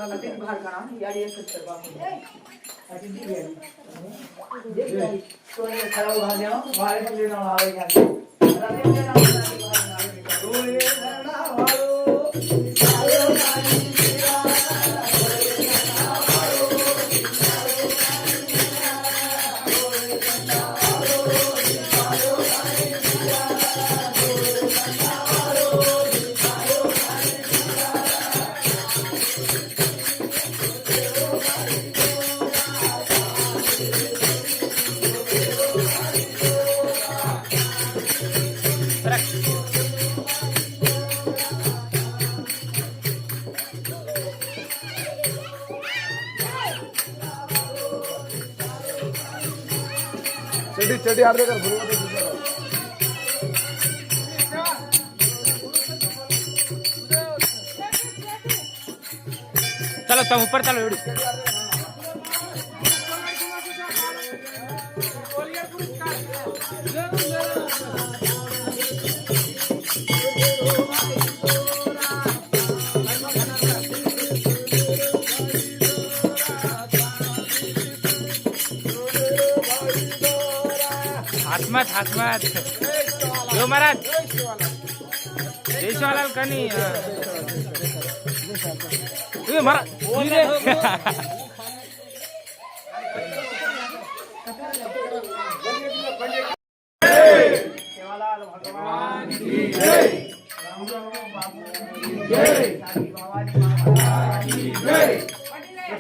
तीन बाहर करा यारी एक सत्तर बाप अजी दी यारी देख तो ये खड़ा उठा दिया बाहर से लेना आवे क्या राधे के नाम से रोए धरना वालो आयो गानी चटी चटी आर्धे कर भूल मत चलो तुम ऊपर चलो एवढी हासमत यो महाराज देशवाला कनी महाराज सेवालाल भगवान की जय राम बाबू की जय भवानी माता की जय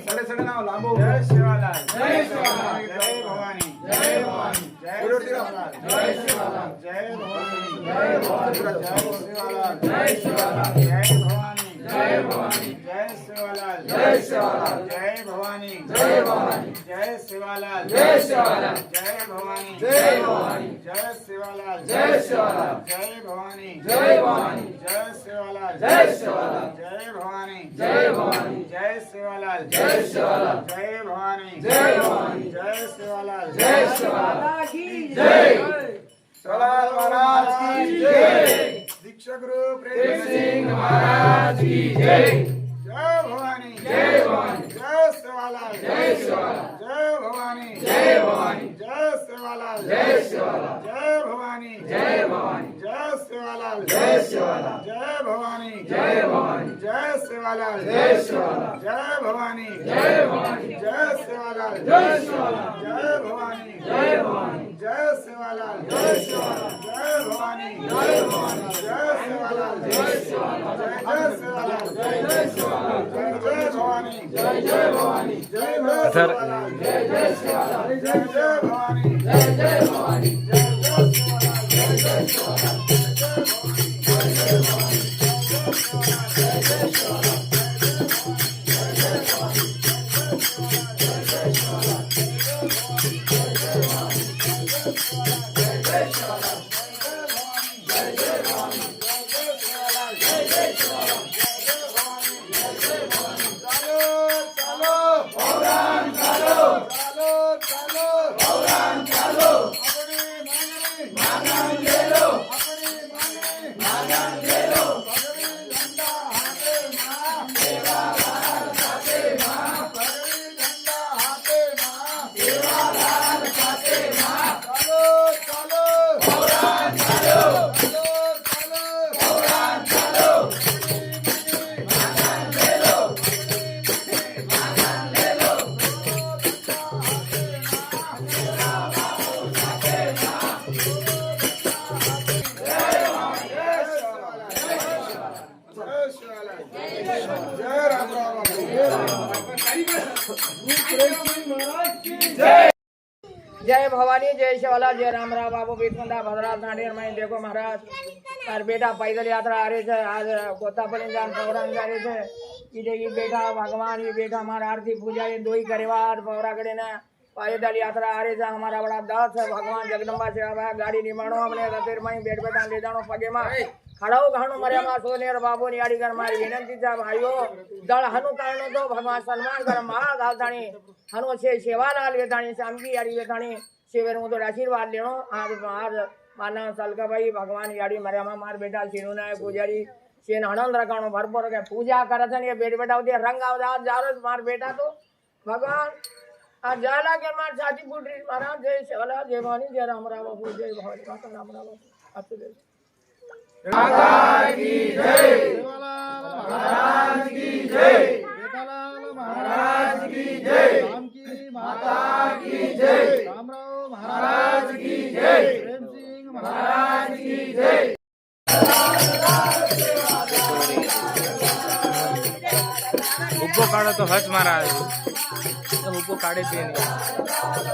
सड़े सड़े ना लांबो जय सेवालाल जय सेवालाल जय भवानी जय भवानी जय सेवालाल जय सेवालाल जय भवानी जय भवानी जय सेवालाल जय सेवालाल जय भवानी जय भवानी जय सेवालाल जय सेवालाल जय भवानी जय भवानी जय सेवालाल जय सेवालाल जय भवानी जय भवानी जय सेवालाल जय सेवालाल जय भवानी जय भवानी जय सेवालाल जय सेवालाल जय भवानी जय भवानी जय सेवालाल जय सेवालाल जय भवानी जय भवानी जय सेवालाल जय सेवालाल की जय सेवालाल महाराज की जय दीक्षा गुरु प्रेम सिंह महाराज की जय जय भवानी जय भवानी जय सेवालाल जय सेवालाल जय भवानी जय भवानी जय सेवालाल जय सेवालाल जय भवानी जय भवानी जय सेवालाल जय सेवालाल जय भवानी जय भवानी जय सेवालाल जय सेवालाल जय भवानी जय भवानी जय सेवालाल जय सेवालाल जय भवानी जय भवानी जय सेवालाल जय सेवालाल जय भवानी जय भवानी जय सेवालाल जय सेवालाल जय सेवालाल जय सेवालाल जय भवानी जय भवानी जय सर सेवालाल जय सेवालाल जय भवानी जय भवानी जय सेवालाल जय सेवालाल जय राम राम जय भवानी जय शिवाला जय राम राम बाबू बीतमंदा भद्राज नाडेर में देखो महाराज तार बेटा पैदल यात्रा आ रहे थे आज कोतापल्ली जान पौराण जा रहे थे ये बेटा भगवान ये बेटा हमारा आरती पूजा ये दो ही करेवार पौरागढ़ ने पैदल यात्रा आ रहे थे हमारा बड़ा दास है भगवान जगदम्बा सेवा गाड़ी निमाणो हमने रतेर में बेट बेटा ले जानो पगे में खड़ाओ घाणो मरे मा सोनेर बाबू नि आड़ी कर मारी विनंती था भाइयों दल हनु कारणो तो भगवान सन्मान कर महा धावताणी हनु से सेवालाल वेताणी शामकी याड़ी वेताणी शिवेर हूँ तो आशीर्वाद लेनो आज आज माना सलका भाई भगवान याड़ी मरे मा मार बेटा सीनू नाय पुजारी शेन आनंद रखाणो भरपूर के पूजा करे छे ये बेट बेटा होती रंग आवदा जारो मार बेटा तो भगवान आ जाला के मार छाती पुटरी महाराज जय शिवला जय भवानी जय राम राम बाबू जय भवानी माता राम राम बाबू माता की जय महाराज की जय जेठालाल महाराज की जय राम की माता की जय रामराव महाराज की जय प्रेम सिंह महाराज की जय उप्पो काढो तो हच महाराज उप्पो काढे ते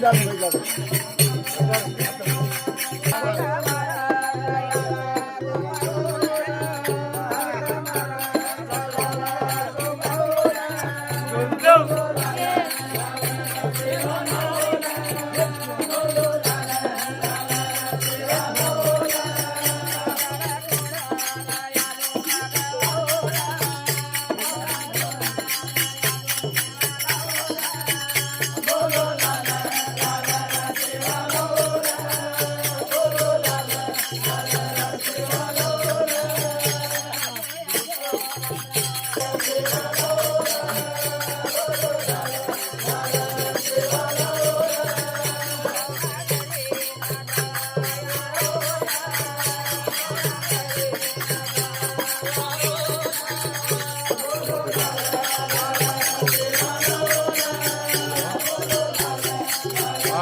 नाही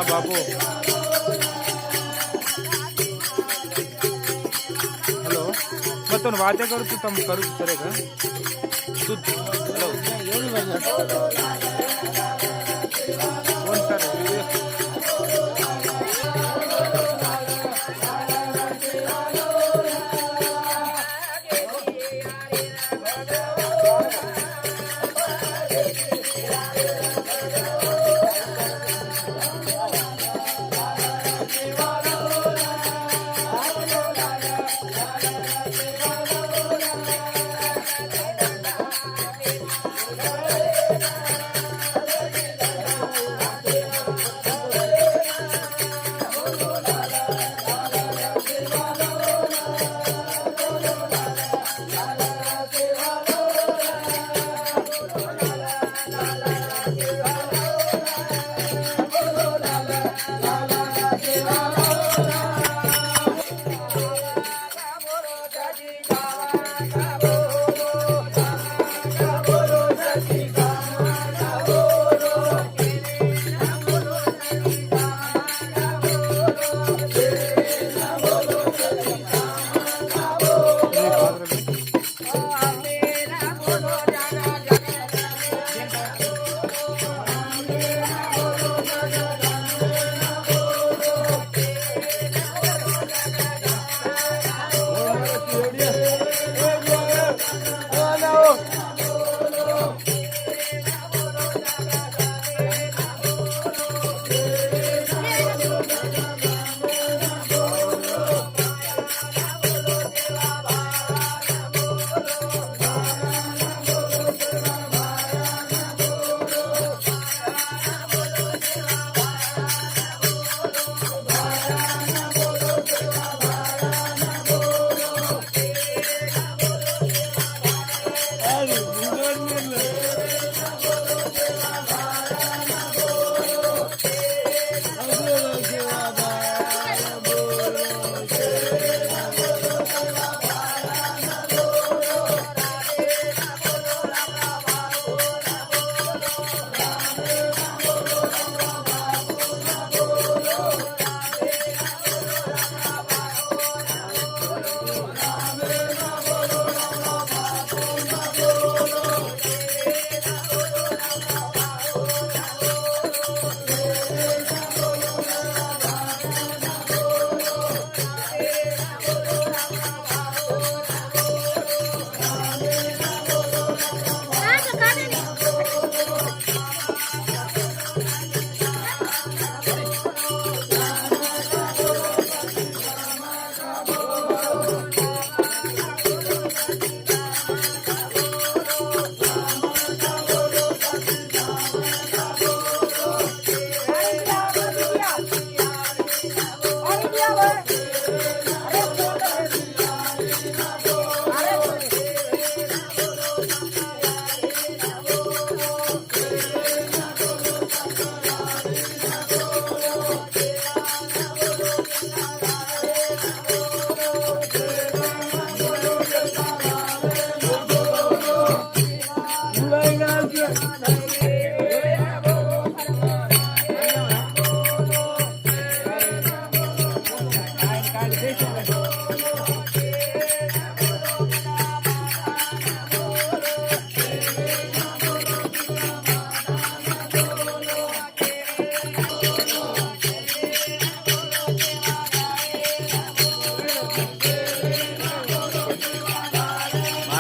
बाबू हॅलो मग तो वाद्य करू तू तम करू सर का तू हॅलो कोण सर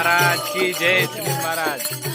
महाराज की जय श्री महाराज।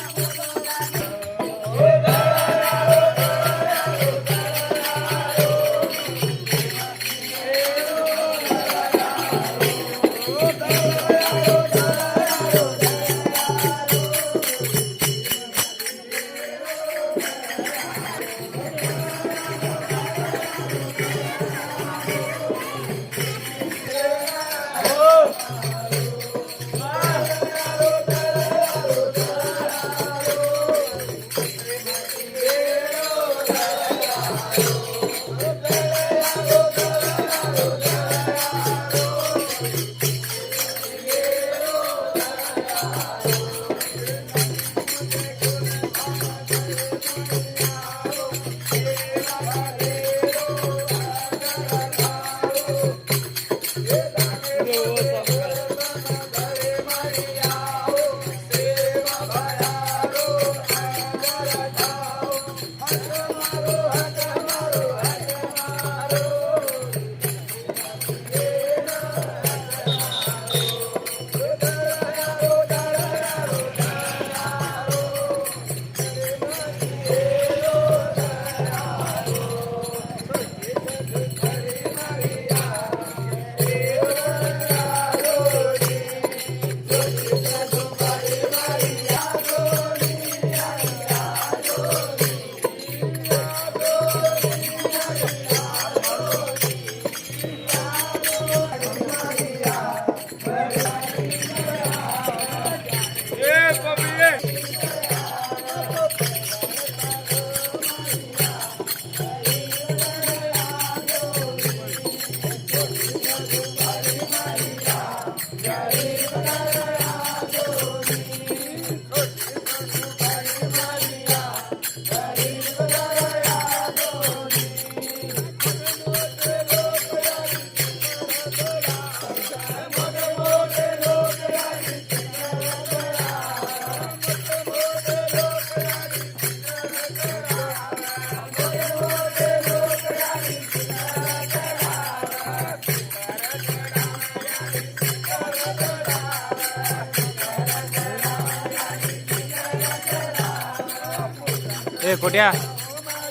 ए कोट्या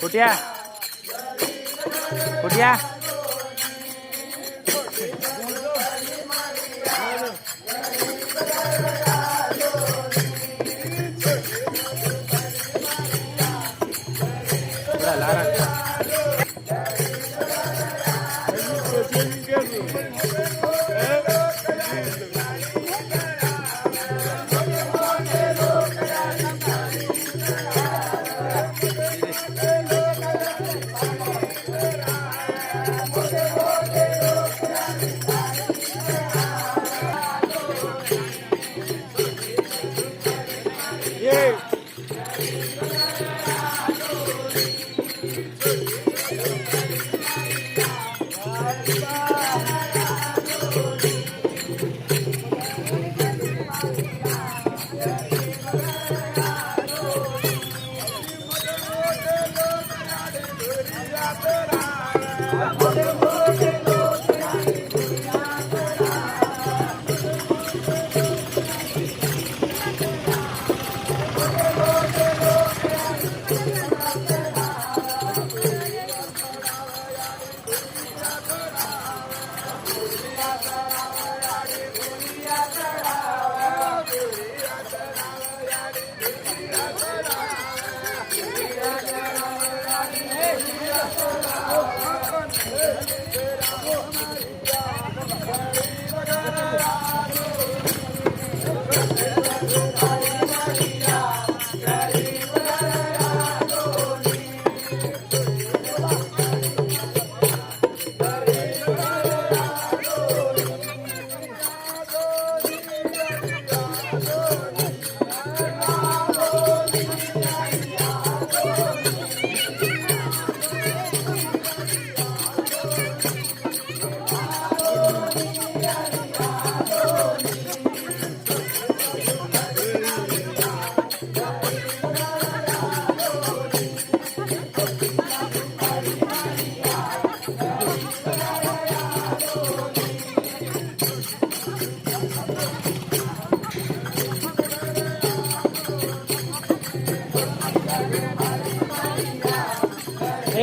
कोट्या कोट्या थोड़ा लारा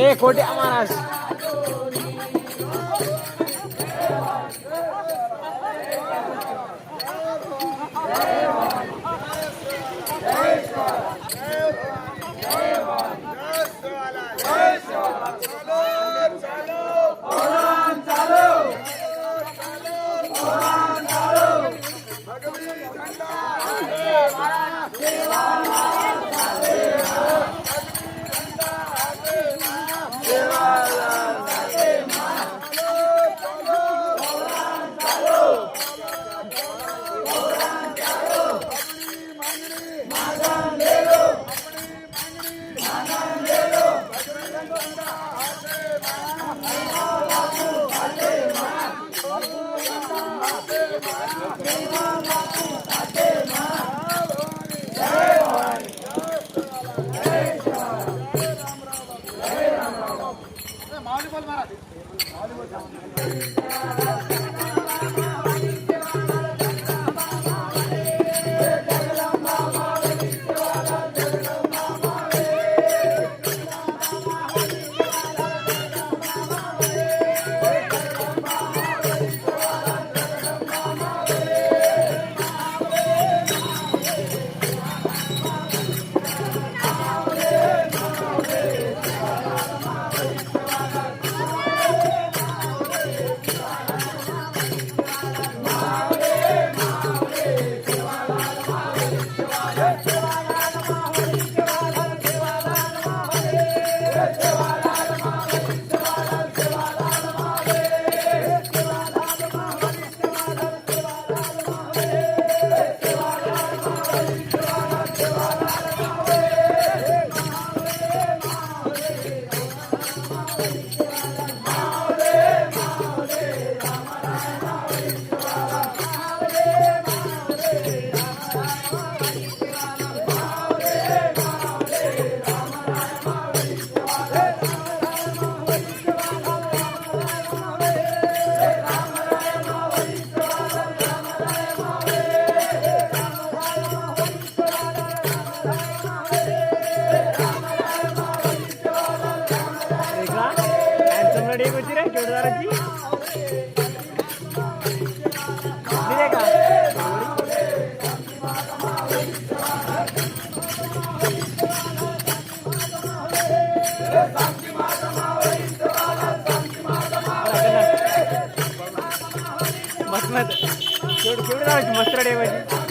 ए कोट्या महाराज केवढं जायची मस्त डेवायची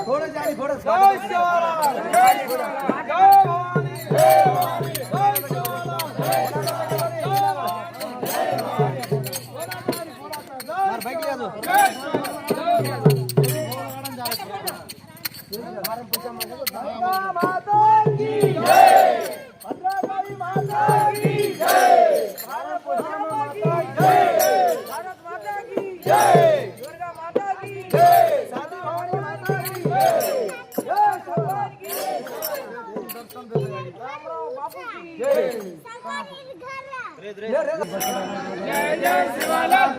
थोडं जाडी थोडं जय शिवराम जय शिवराम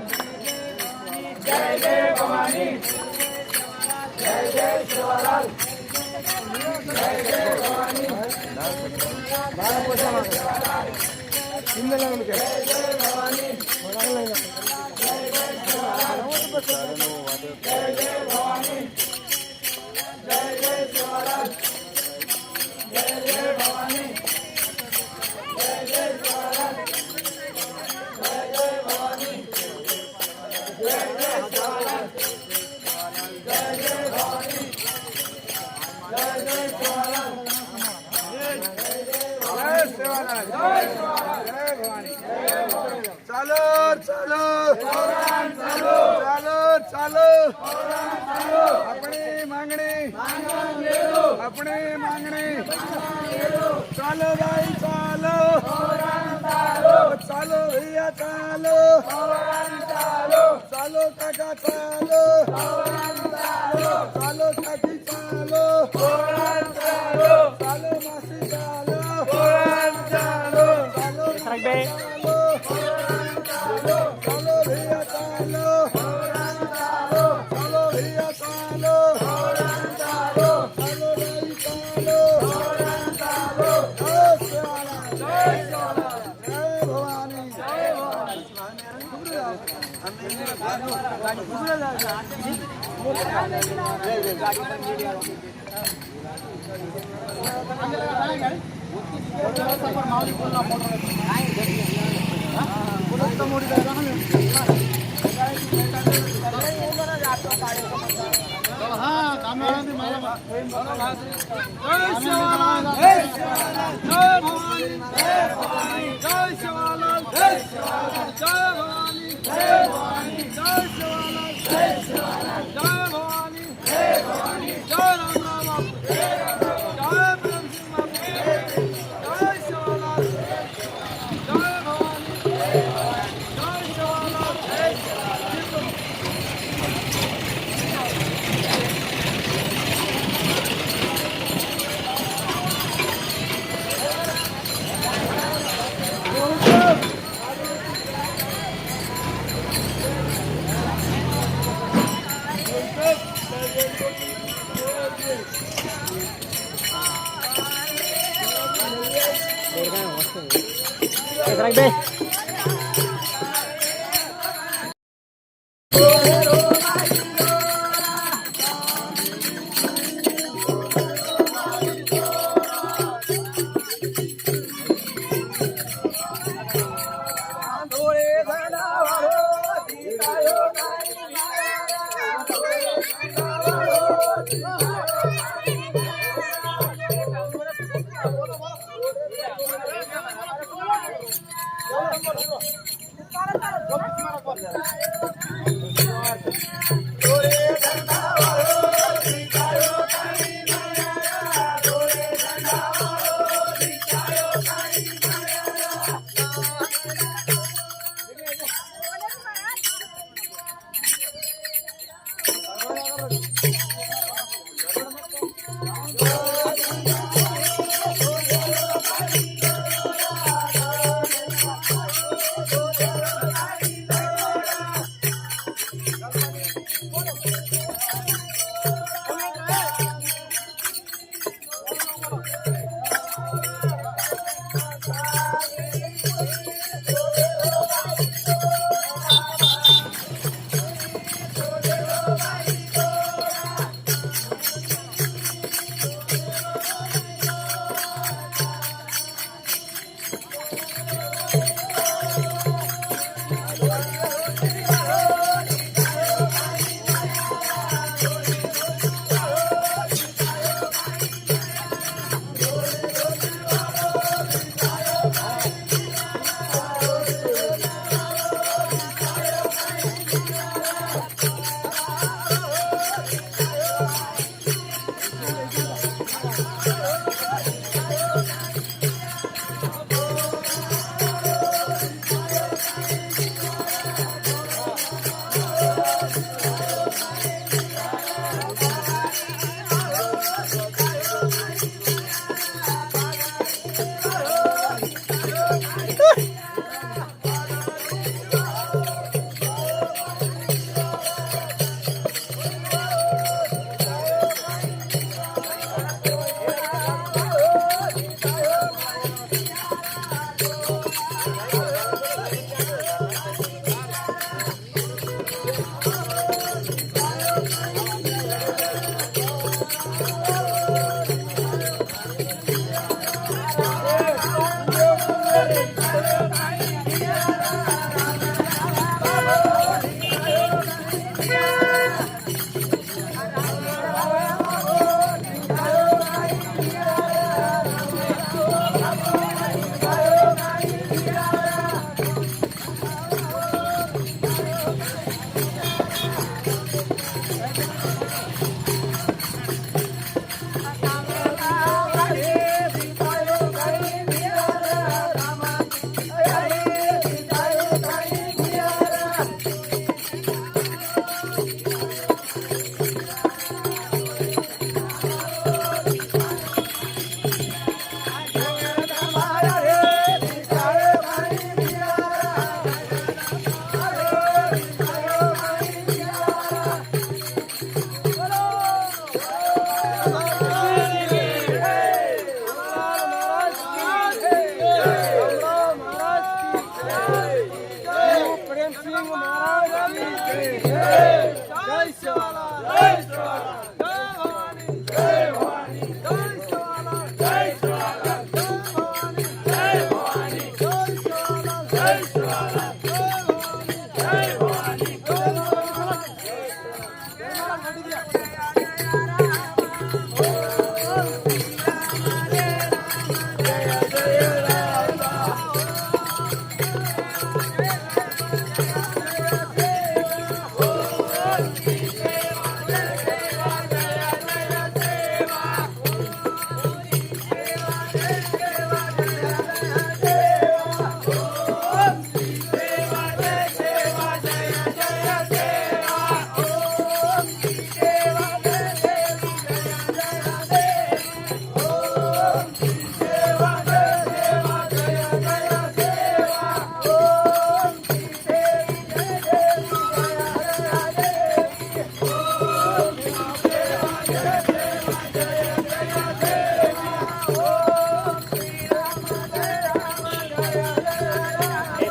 जय भवानी जय भवानी जय शिवराम जय अपने मांगणे चालो भाई चालो चालो भैया चालो चालो काका चालो चालो काकी चालो चालो मासी चालो चालो चालो भैया चालो चालो भैया चालो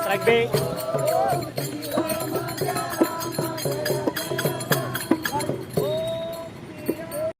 ट्रॅक बे